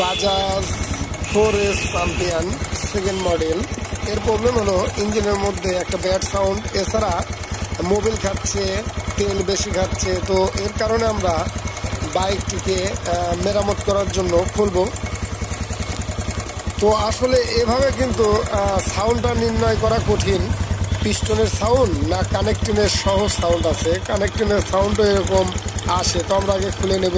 Bajaj 4S champion second model. এর problem হলো ইঞ্জিনের মধ্যে একটা ব্যাড সাউন্ড, এছাড়া মোবিল খাচ্ছে, তেল বেশি খাচ্ছে। তো এর কারণে আমরা বাইকটিকে মেরামত করার জন্য খুলব। তো আসলে এভাবে কিন্তু সাউন্ডটা নির্ণয় করা কঠিন, পিস্টনের সাউন্ড না কানেক্টিংয়ের সহজ সাউন্ড আছে। কানেক্টিংয়ের সাউন্ডও এরকম আসে। তো আমরা আগে খুলে নেব।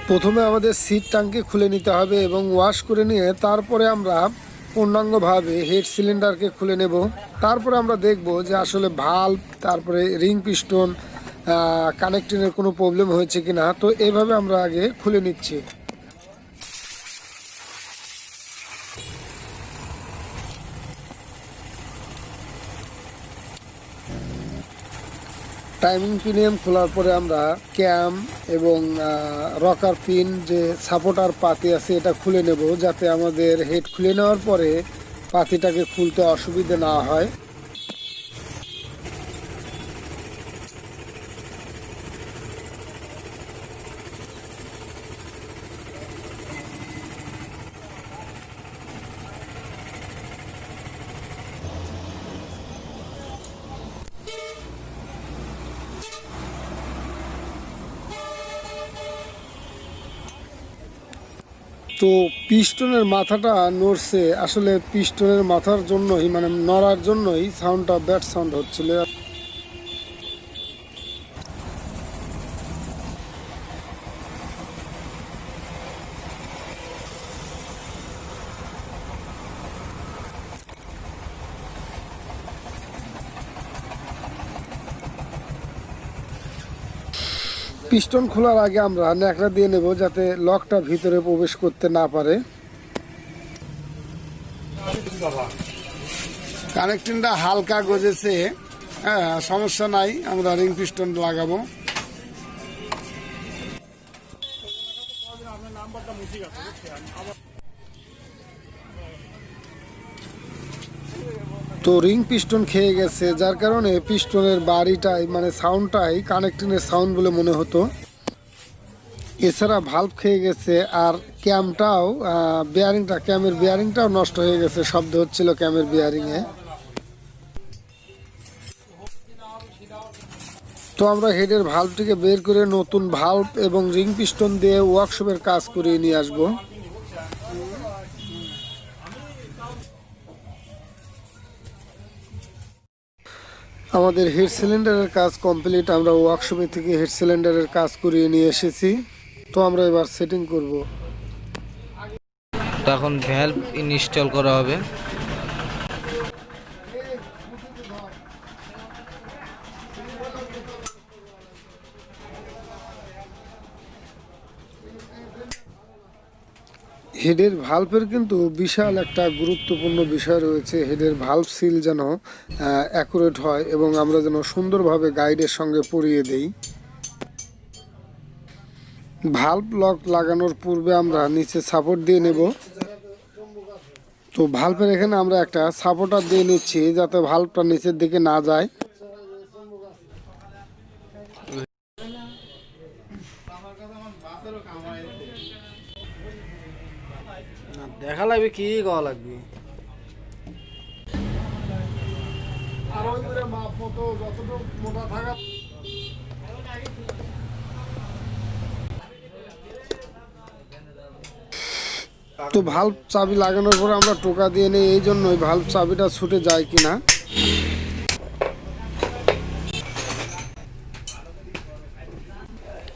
প্রথমে আমাদের সিট ট্যাঙ্কি খুলে নিতে হবে এবং ওয়াশ করে নিয়ে তারপরে আমরা পূর্ণাঙ্গভাবে হেড সিলিন্ডারকে খুলে নেব। তারপরে আমরা দেখব যে আসলে ভাল্ব, তারপরে রিং পিস্টন, কানেক্টিংয়ের কোনো প্রবলেম হয়েছে কিনা। তো এইভাবে আমরা আগে খুলে নিচ্ছি। টাইমিং পিনিয়াম খোলার পরে আমরা ক্যাম এবং রকার পিন যে সাপোর্টার পাতি আছে এটা খুলে নেব, যাতে আমাদের হেড খুলে নেওয়ার পরে পাতিটাকে খুলতে অসুবিধা না হয়। তো পিস্টনের মাথাটা নড়ছে, আসলে পিস্টনের মাথার জন্যই, মানে নড়ার জন্যই সাউন্ডটা ব্যাড সাউন্ড হচ্ছিল। পিস্টন খোলার আগে আমরা ন্যাকড়া দিয়ে নেব, যাতে লকটা ভিতরে প্রবেশ করতে না পারে। কানেক্টিংটা হালকা গজেছে, হ্যাঁ সমস্যা নাই, আমরা রিং পিস্টন লাগাবো। তো রিং পিস্টন খেয়ে গেছে, যার কারণে পিস্টনের বাড়িটাই, মানে সাউন্ডটাই কানেক্টিংয়ের সাউন্ড বলে মনে হতো। এছাড়া ভাল্ব খেয়ে গেছে, আর ক্যামটাও ক্যামের বিয়ারিংটাও নষ্ট হয়ে গেছে, শব্দ হচ্ছিল ক্যামের বিয়ারিংয়ে। তো আমরা হেডের ভাল্বটিকে বের করে নতুন ভাল্ব এবং রিং পিস্টন দিয়ে ওয়ার্কশপের কাজ করিয়ে নিয়ে আসবো। আমাদের হেড সিলিন্ডারের কাজ কমপ্লিট। আমরা ওয়ার্কশপে থেকে হেড সিলিন্ডারের কাজ করিয়ে নিয়ে এসেছি। তো আমরা এবার সেটিং করব। তখন ভ্যালভ ইনস্টল করা হবে। হেডের ভাল্বের কিন্তু বিশাল একটা গুরুত্বপূর্ণ বিষয় রয়েছে। হেডের ভাল্ব সিল যেন অ্যাকুরেট হয় এবং আমরা যেন সুন্দরভাবে গাইডের সঙ্গে পরিয়ে দেই। ভাল্ব লক লাগানোর পূর্বে আমরা নিচে সাপোর্ট দিয়ে নেব। তো ভাল্বের এখানে আমরা একটা সাপোর্টার দিয়ে নিচ্ছি, যাতে ভাল্বটা নিচের দিকে না যায়। দেখা লাগবে কি করা লাগবে। তো ভাল্ব চাবি লাগানোর পরে আমরা টোকা দিয়ে নেই, এই জন্যই ভাল্ব চাবিটা ছুটে যায় কিনা।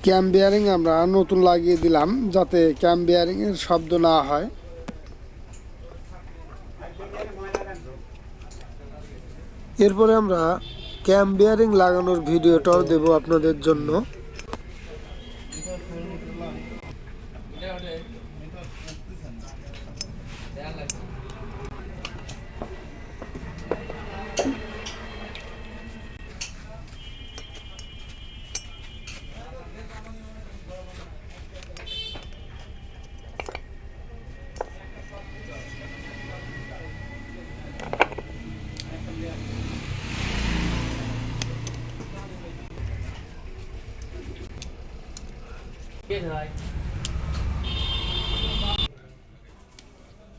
ক্যাম বিয়ারিং আমরা নতুন লাগিয়ে দিলাম, যাতে ক্যাম বিয়ারিং এর শব্দ না হয়। এরপরে আমরা ক্যাম বিয়ারিং লাগানোর ভিডিওটাও দেব আপনাদের জন্য।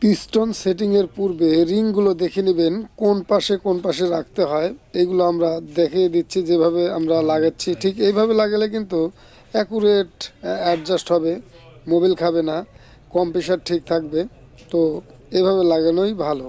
পিস্টন সেটিং এর পূর্বে রিংগুলো দেখে নেবেন কোন পাশে রাখতে হয়। এগুলো আমরা দেখিয়ে দিচ্ছি, যেভাবে আমরা লাগাচ্ছি ঠিক এইভাবে লাগালে কিন্তু অ্যাকুরেট অ্যাডজাস্ট হবে, মোবিল খাবে না, কম্প্রেসার ঠিক থাকবে। তো এভাবে লাগানোই ভালো।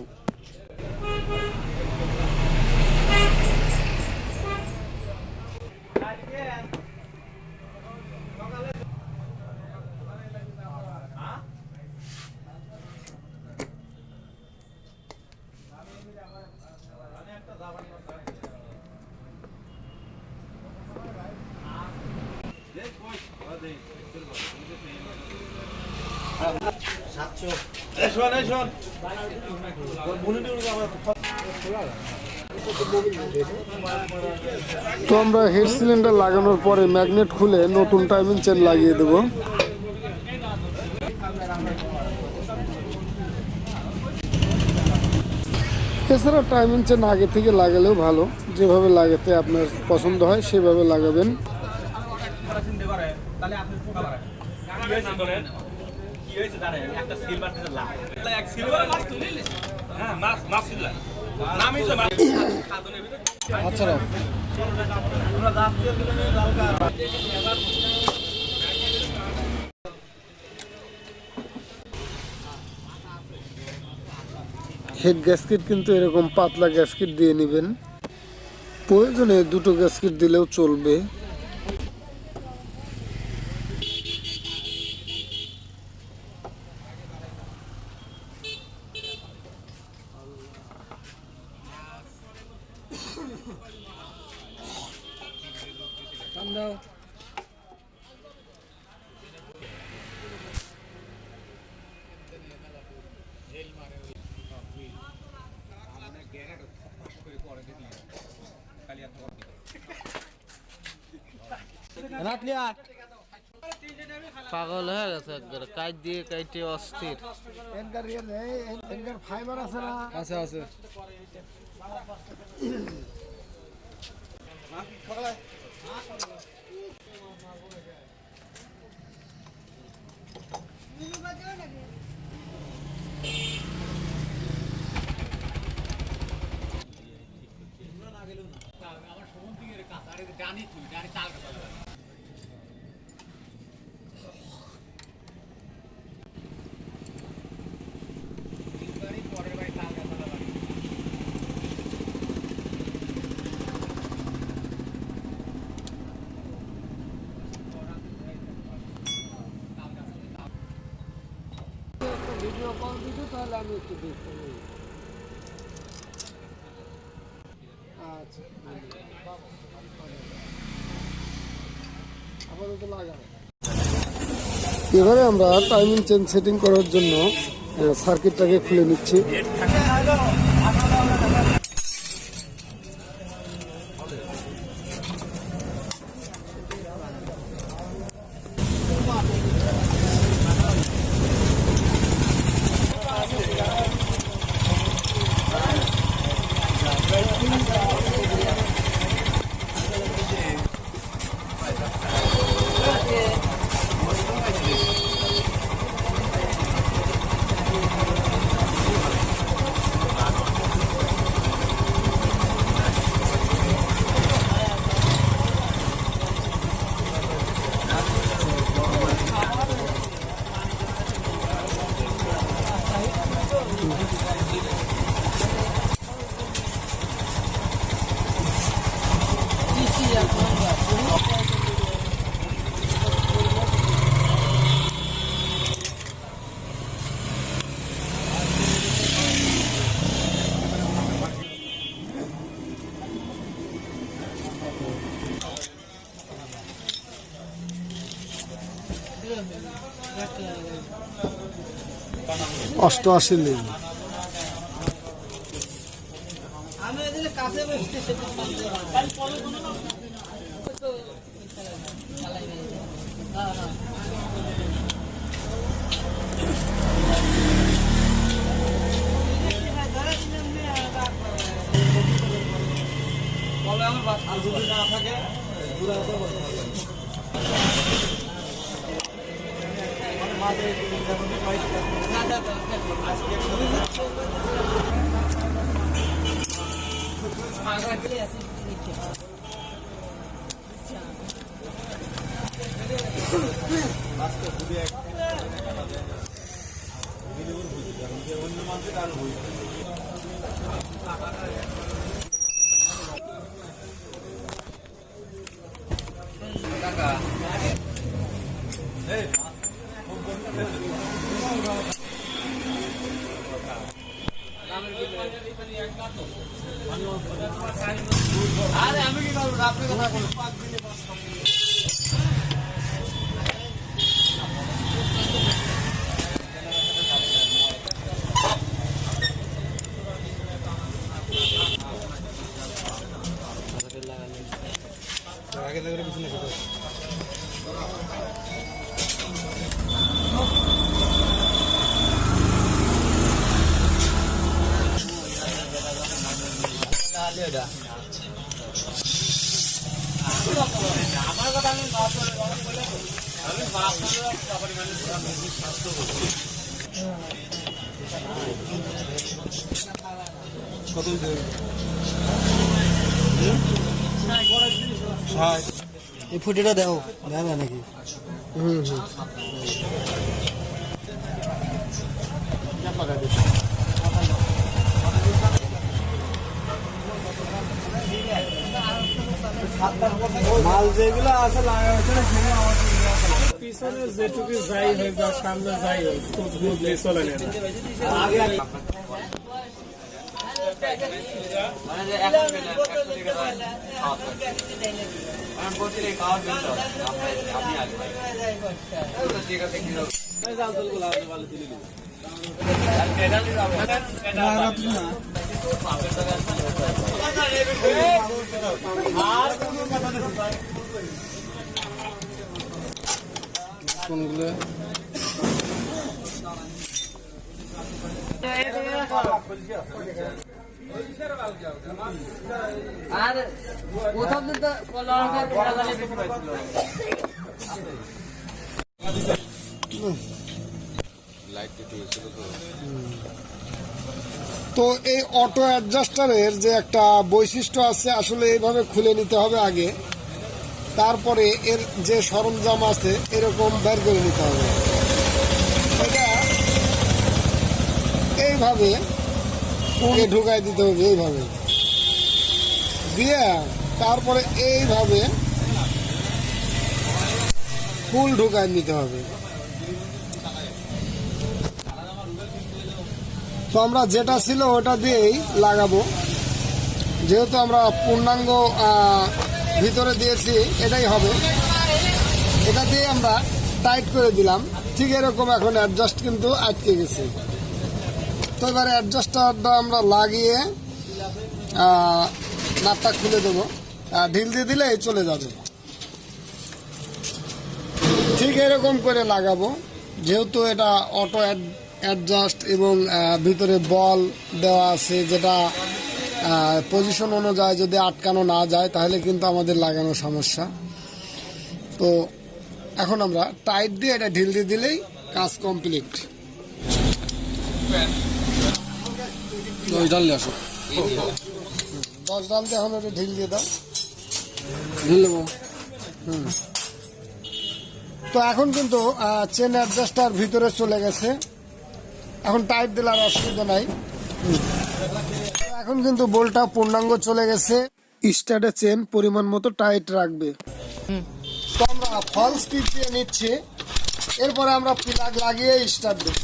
তো আমরা হেড সিলিন্ডার লাগানোর পরে ম্যাগনেট খুলে নতুন টাইমিং চেন লাগিয়ে দেব। এছাড়া টাইমিং চেন আগে থেকে লাগালেও ভালো, যেভাবে লাগাতে আপনার পছন্দ হয় সেভাবে লাগাবেন। হেড গ্যাসকেট কিন্তু এরকম পাতলা গ্যাসকেট দিয়ে নেবেন, প্রয়োজনে দুটো গ্যাসকেট দিলেও চলবে। পাগল হয়ে গেছে একবার, কাজ দিয়ে কাইটে অস্থির। ফাইবার আছে না? আছে আছে। ভিডিও কল দিতে তাহলে আমি একটু দেখতে পারি। আচ্ছা, আপাতত লাগাবো। এবারে আমরা টাইমিং চেন সেটিং করার জন্য সার্কিটটাকে খুলে নিচ্ছি। অষ্টআশি লিং। আর যদি না থাকে এই ফুটিটা দাও দেবে নাকি? মাল যেগুলো আছে পিছনে যেটুকু যাই হোক বা সামনে যাই হোক খুব বুঝলে চলে নেয় না। কোনগুলো আর প্রথম দিন তো তো এই অটো অ্যাডজাস্টারের যে একটা বৈশিষ্ট্য আছে, আসলে এইভাবে খুলে নিতে হবে আগে, তারপরে এর যে সরঞ্জাম আছে এরকম বের করে নিতে হবে। এটা এইভাবে ঢুকাই দিতে হবে, এইভাবে দিয়ে তারপরে এইভাবে ফুল ঢুকাই নিতে হবে। তো আমরা যেটা ছিল ওটা দিয়েই লাগাবো, যেহেতু আমরা পূর্ণাঙ্গ ভিতরে দিয়েছি এটাই হবে। এটা দিয়ে আমরা টাইট করে দিলাম, ঠিক এরকম এখন অ্যাডজাস্ট কিন্তু আটকে গেছে। তো এবারে অ্যাডজাস্টারটা আমরা লাগিয়ে নাটটা খুলে দেবো, ঢিল দিয়ে দিলে চলে যাবে। ঠিক এরকম করে লাগাবো, যেহেতু এটা অটো অ্যাডজাস্ট এবং ভিতরে বল দেওয়া আছে, যেটা পজিশন অনুযায়ী যদি আটকানো না যায় তাহলে কিন্তু আমাদের লাগানো সমস্যা। তো এখন আমরা টাইট দিয়ে এটা ঢিল দিয়ে দিলেই কাজ কমপ্লিট। 10 ডাল আসো, 10 ডাল দিয়ে এখন এটা ঢিল দিয়ে দাও। ঢিল দেবো। তো এখন কিন্তু চেন অ্যাডজাস্টার ভিতরে চলে গেছে, এখন টাইট দিলে আর অসুবিধা নাই। এখন কিন্তু বোল্টটা পূর্ণাঙ্গ চলে গেছে। স্টার্টে চেন পরিমাণ মতো টাইট রাখবে। তো আমরা ফলস কিক দিয়ে নিচ্ছি, এরপরে আমরা প্লাগ লাগিয়ে স্টার্ট দেব।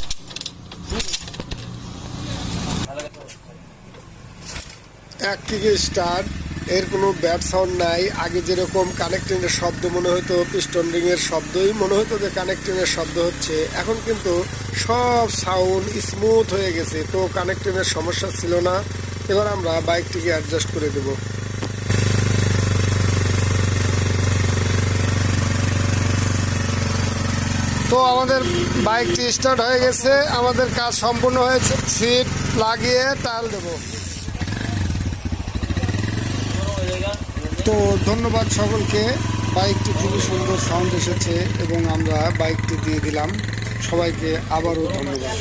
এক কিকে স্টার্ট, এর কোনো ব্যাড সাউন্ড নাই। আগে যেরকম কানেক্টিংয়ের শব্দ মনে হতো, পিস্টন রিং এর শব্দই মনে হতো যে কানেক্টিংয়ের শব্দ হচ্ছে, এখন কিন্তু সব সাউন্ড স্মুথ হয়ে গেছে। তো কানেক্টিংয়ের সমস্যা ছিল না। এবার আমরা বাইকটিকে অ্যাডজাস্ট করে দেব। তো আমাদের বাইকটি স্টার্ট হয়ে গেছে, আমাদের কাজ সম্পূর্ণ হয়েছে। সিট লাগিয়ে টায়ার দেব। তো ধন্যবাদ সকলকে। বাইকটি খুবই সুন্দর সাউন্ড এসেছে এবং আমরা বাইকটি দিয়ে দিলাম। সবাইকে আবারও ধন্যবাদ।